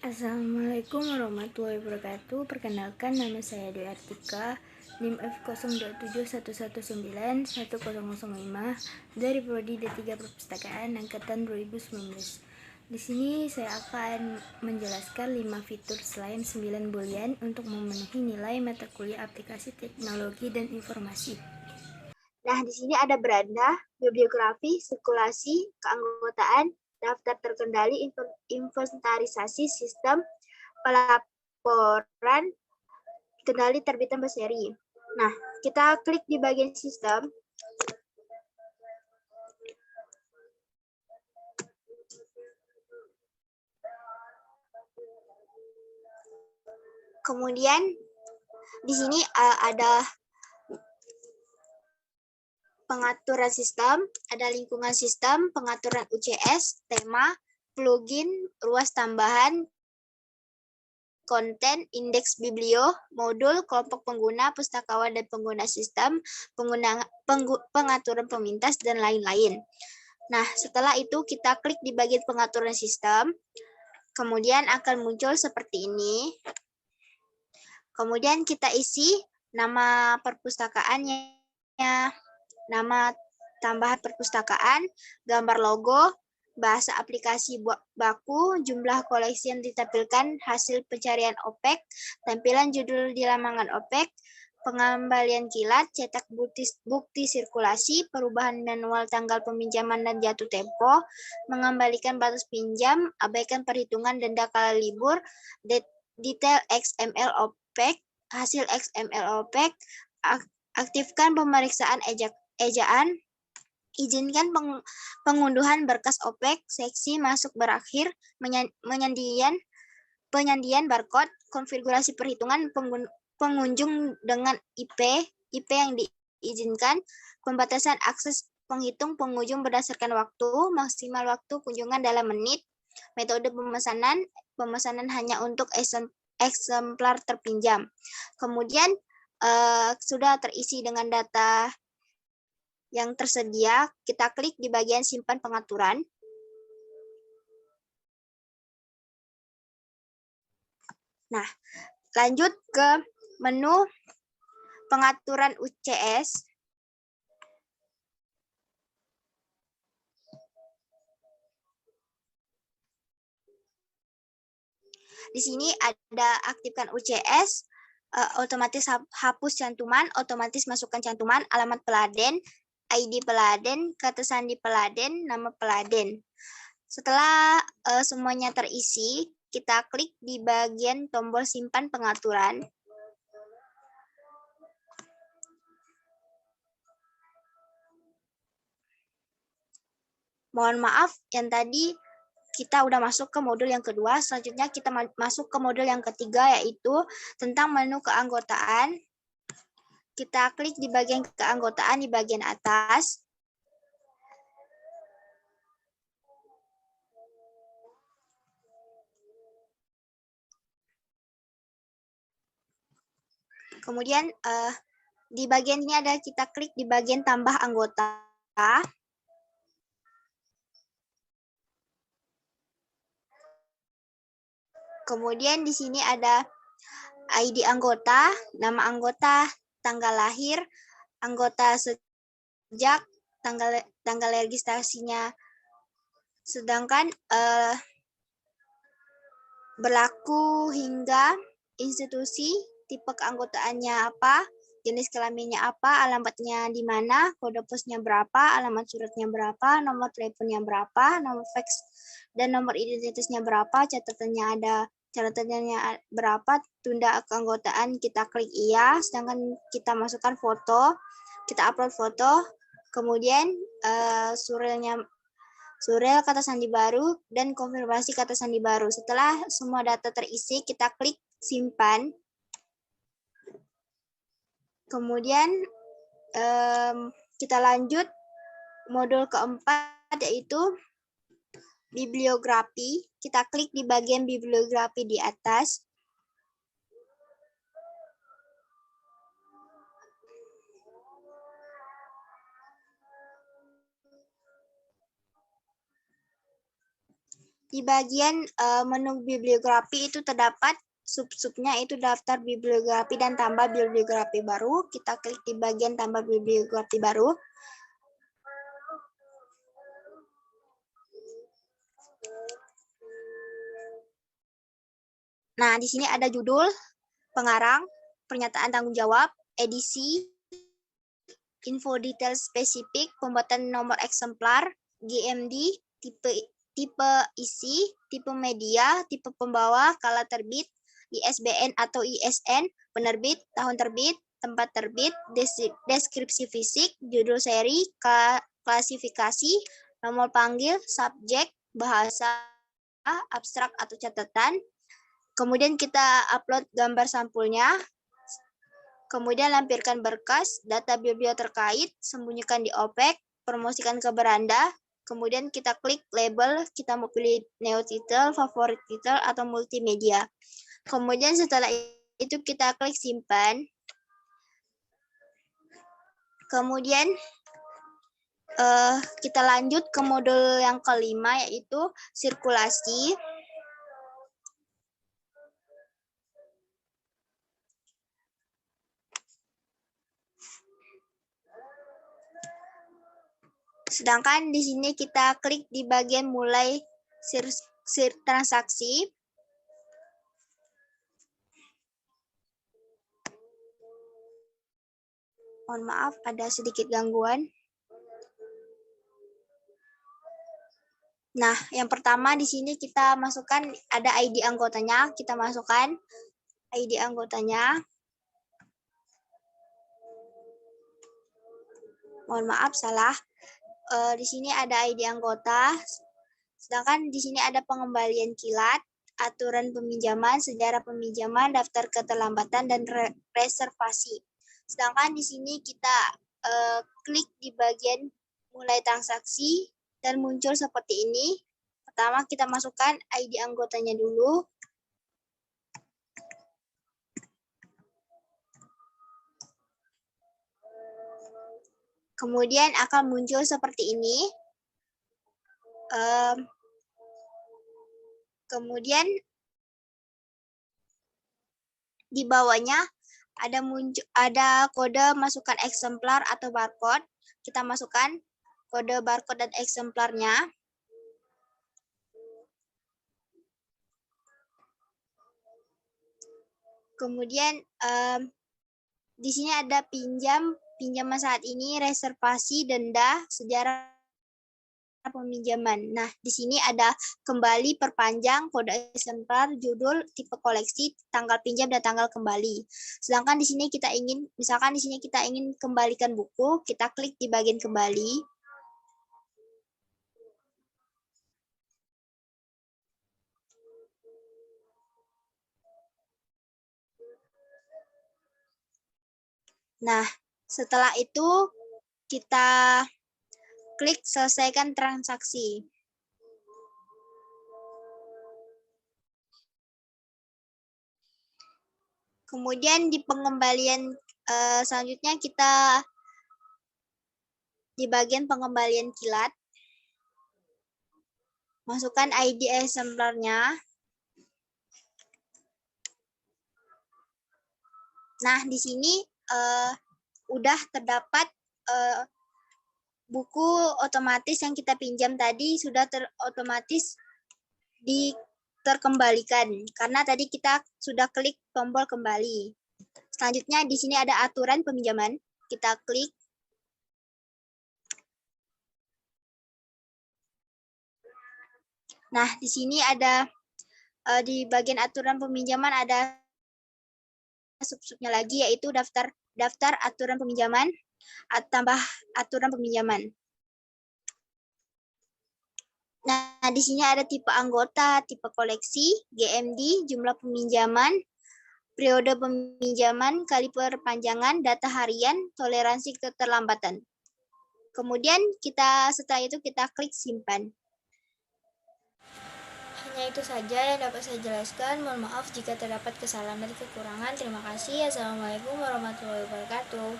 Assalamualaikum warahmatullahi wabarakatuh. Perkenalkan, nama saya Dwi Artika, NIM F0271910105 dari Prodi D3 Perpustakaan angkatan 2019. Di sini saya akan menjelaskan 5 fitur selain 9 boolean untuk memenuhi nilai mata kuliah aplikasi teknologi dan informasi. Nah, di sini ada beranda, bibliografi, sirkulasi, keanggotaan, daftar terkendali, inventarisasi, sistem, pelaporan, kendali terbitan berseri. Nah, kita klik di bagian sistem. Kemudian di sini ada pengaturan sistem, ada lingkungan sistem, pengaturan UCS, tema, plugin, ruas tambahan, konten, indeks biblio, modul, kelompok pengguna, pustakawan dan pengguna sistem, pengaturan pemintas, dan lain-lain. Nah, setelah itu kita klik di bagian pengaturan sistem, kemudian akan muncul seperti ini. Kemudian kita isi nama perpustakaannya, nama tambahan perpustakaan, gambar logo, bahasa aplikasi baku, jumlah koleksi yang ditampilkan, hasil pencarian OPEK, tampilan judul di lamangan OPEK, pengembalian kilat, cetak bukti sirkulasi, perubahan manual tanggal peminjaman dan jatuh tempo, mengembalikan batas pinjam, abaikan perhitungan denda kala libur, detail XML OPEK, hasil XML OPEK, aktifkan pemeriksaan ejaan, izinkan pengunduhan berkas OPEK, seksi masuk berakhir, penyandian barcode, konfigurasi perhitungan pengunjung dengan IP yang diizinkan, pembatasan akses penghitung pengunjung berdasarkan waktu, maksimal waktu kunjungan dalam menit, metode pemesanan hanya untuk eksemplar terpinjam. Kemudian sudah terisi dengan data yang tersedia, kita klik di bagian simpan pengaturan. Nah, lanjut ke menu pengaturan UCS. Di sini ada aktifkan UCS, otomatis hapus cantuman, otomatis masukkan cantuman, alamat peladen, ID peladen, kata sandi peladen, nama peladen. Setelah semuanya terisi, kita klik di bagian tombol simpan pengaturan. Mohon maaf, yang tadi kita udah masuk ke modul yang kedua. Selanjutnya kita masuk ke modul yang ketiga, yaitu tentang menu keanggotaan. Kita klik di bagian keanggotaan di bagian atas. Kemudian di bagian ini ada kita klik di bagian tambah anggota. Kemudian di sini ada ID anggota, nama anggota, tanggal lahir, anggota sejak, tanggal registrasinya. Sedangkan berlaku hingga, institusi, tipe keanggotaannya apa, jenis kelaminnya apa, alamatnya di mana, kode posnya berapa, alamat suratnya berapa, nomor teleponnya berapa, nomor fax dan nomor identitasnya berapa, catatannya berapa, tunda keanggotaan, kita klik iya, sedangkan kita masukkan foto, kita upload foto, kemudian surel kata sandi baru, dan konfirmasi kata sandi baru. Setelah semua data terisi, kita klik simpan. Kemudian kita lanjut modul keempat, yaitu bibliografi. Kita klik di bagian bibliografi di atas. Di bagian menu bibliografi itu terdapat sub-subnya itu daftar bibliografi dan tambah bibliografi baru. Kita klik di bagian tambah bibliografi baru. Nah, di sini ada judul, pengarang, pernyataan tanggung jawab, edisi, info detail spesifik, pembuatan nomor eksemplar, GMD, tipe isi, tipe media, tipe pembawa, kala terbit, ISBN atau ISN, penerbit, tahun terbit, tempat terbit, deskripsi fisik, judul seri, klasifikasi, nomor panggil, subjek, bahasa, abstrak atau catatan. Kemudian kita upload gambar sampulnya. Kemudian lampirkan berkas, data bibliotekai terkait, sembunyikan di OPEC, promosikan ke beranda. Kemudian kita klik label, kita mau pilih neo title, favorit title, atau multimedia. Kemudian setelah itu kita klik simpan. Kemudian kita lanjut ke modul yang kelima, yaitu sirkulasi. Sedangkan di sini kita klik di bagian mulai transaksi. Mohon maaf, ada sedikit gangguan. Nah, yang pertama di sini kita masukkan ada ID anggotanya. Kita masukkan ID anggotanya. Mohon maaf, salah. Di sini ada ID anggota. Sedangkan di sini ada pengembalian kilat, aturan peminjaman, sejarah peminjaman, daftar keterlambatan, dan reservasi. Sedangkan di sini kita klik di bagian mulai transaksi dan muncul seperti ini. Pertama kita masukkan ID anggotanya dulu. Kemudian akan muncul seperti ini. Kemudian di bawahnya ada kode masukkan eksemplar atau barcode. Kita masukkan kode barcode dan eksemplarnya. Kemudian di sini ada pinjaman saat ini, reservasi, denda, sejarah peminjaman. Nah, di sini ada kembali, perpanjang, kode eksemplar, judul, tipe koleksi, tanggal pinjam, dan tanggal kembali. Sedangkan di sini kita ingin, misalkan di sini kita ingin kembalikan buku, kita klik di bagian kembali. Nah, setelah itu kita klik selesaikan transaksi. Kemudian di pengembalian selanjutnya kita di bagian pengembalian kilat, masukkan ID eksemplarnya. Nah, di sini udah terdapat buku otomatis yang kita pinjam tadi sudah otomatis terkembalikan karena tadi kita sudah klik tombol kembali. Selanjutnya di sini ada aturan peminjaman. Kita klik. Nah, di sini ada di bagian aturan peminjaman ada sub-subnya lagi, yaitu daftar aturan peminjaman, tambah aturan peminjaman. Nah, di sini ada tipe anggota, tipe koleksi, GMD, jumlah peminjaman, periode peminjaman, kali perpanjangan, data harian, toleransi keterlambatan. Kemudian setelah itu kita klik simpan. Hanya itu saja yang dapat saya jelaskan. Mohon maaf jika terdapat kesalahan dan kekurangan. Terima kasih. Assalamualaikum warahmatullahi wabarakatuh.